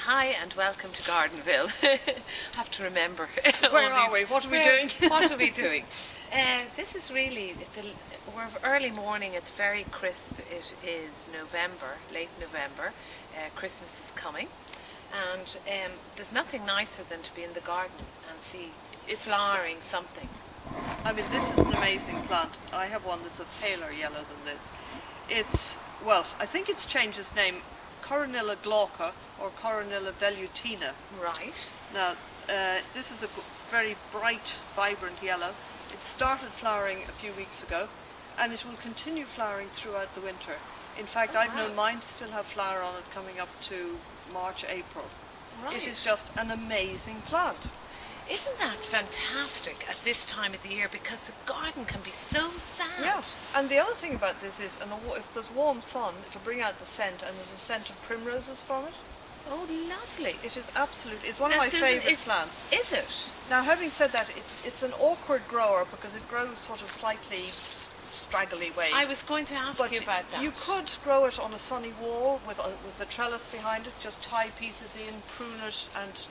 Hi and welcome to Gardenville. Have to remember. Where are we? What are we doing? What are we doing? This is really, we're early morning, it's very crisp. It is November, late November. Christmas is coming. And there's nothing nicer than to be in the garden and see it flowering something. I mean, this is an amazing plant. I have one that's a paler yellow than this. It's, well, I think it's changed its name, Coronilla glauca or Coronilla valentina. Right. Now, this is a very bright, vibrant yellow. It started flowering a few weeks ago, and it will continue flowering throughout the winter. In fact, I've known mine still have flower on it coming up to March, April. Right. It is just an amazing plant. Isn't that fantastic at this time of the year, because the garden can be so sad? Yeah, and the other thing about this is, if there's warm sun, it'll bring out the scent, and there's a scent of primroses from it. Oh, lovely. It is absolutely, it's one of my favourite plants. Is it? Now, having said that, it's an awkward grower because it grows sort of slightly straggly way. I was going to ask you about that. You could grow it on a sunny wall with the trellis behind it, just tie pieces in, prune it, and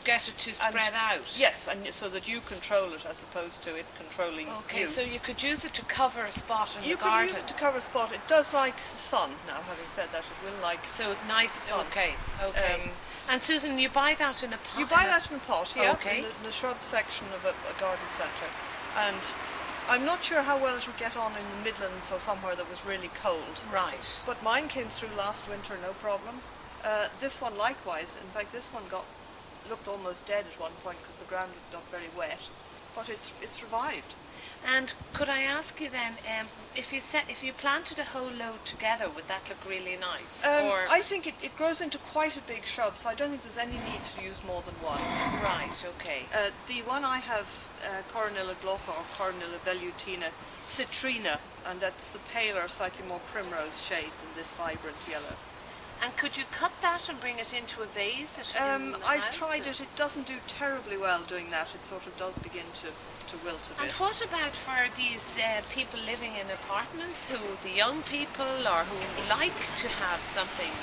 get it to spread out. Yes, and so that you control it as opposed to it controlling you. Okay, so you could use it to cover a spot in the garden. You could use it to cover a spot. It does like sun. Now, having said that, it will like so nice sun. Okay. And Susan, you buy that in a pot? You buy that in a pot, yeah, okay. in the shrub section of a garden centre. And I'm not sure how well it would get on in the Midlands or somewhere that was really cold. Right. But mine came through last winter, no problem. This one likewise. In fact, this one looked almost dead at one point because the ground was not very wet. But it's revived. And could I ask you then, if you planted a whole load together, would that look really nice? I think it grows into quite a big shrub, so I don't think there's any need to use more than one. Right, okay. The one I have, Coronilla glauca or Coronilla valentina citrina, and that's the paler, slightly more primrose shade than this vibrant yellow. And could you cut that and bring it into a vase? I've tried it. It doesn't do terribly well doing that. It sort of does begin to wilt a bit. And what about for these people living in apartments, the young people, or who like to have something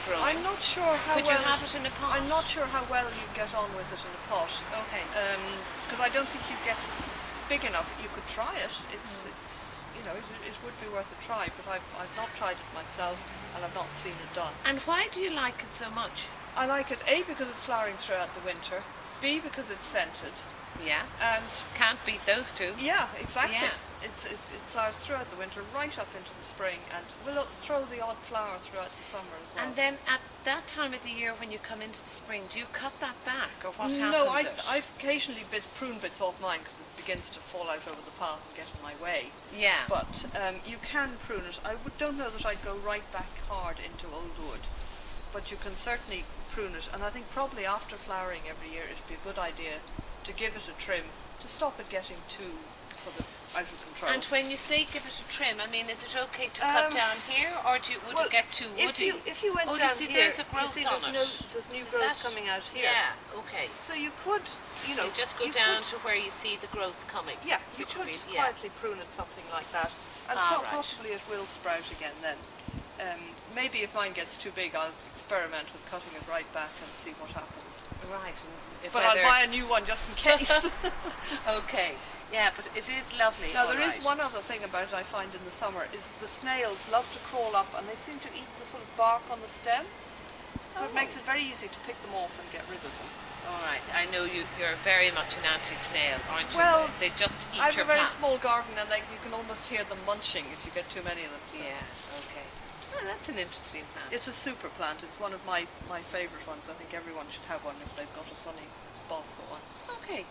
growing? I'm not sure how Could you have it in a pot? I'm not sure how well you get on with it in a pot. Okay. Because I don't think you get big enough. You could try it. It's it would be worth a try, but I've not tried it myself, and I've not seen it done. And why do you like it so much? I like it, A, because it's flowering throughout the winter, B, because it's scented. Yeah. And can't beat those two. Yeah, exactly. Yeah. It flowers throughout the winter, right up into the spring, and will throw the odd flower throughout the summer as well. And then at that time of the year, when you come into the spring, do you cut that back, or what happens? No, I've occasionally prune bits off mine because it begins to fall out over the path and get in my way. Yeah. But you can prune it. Don't know that I'd go right back hard into old wood, but you can certainly prune it. And I think probably after flowering every year, it'd be a good idea to give it a trim to stop it getting too sort of out of control. And when you say give it a trim, I mean, is it okay to cut down here, or would it get too woody? If you went down you see, here, there's a growth you see on it. There's new growth coming out here. Yeah, okay. So you could, you just go down to where you see the growth coming. Yeah, you could quietly prune it, something like that, and possibly it will sprout again then. Maybe if mine gets too big, I'll experiment with cutting it right back and see what happens. Right. But I'll buy a new one just in case. Okay. Yeah, but it is lovely. Now, there is one other thing about it I find in the summer, is the snails love to crawl up and they seem to eat the sort of bark on the stem. So it makes it very easy to pick them off and get rid of them. All right. I know you're very much an anti-snail, aren't you? Well, they just eat I have your a very plants. small garden, and you can almost hear them munching if you get too many of them. So. Yeah, okay. Oh, that's an interesting plant. It's a super plant. It's one of my favourite ones. I think everyone should have one if they've got a sunny spot for one. Okay.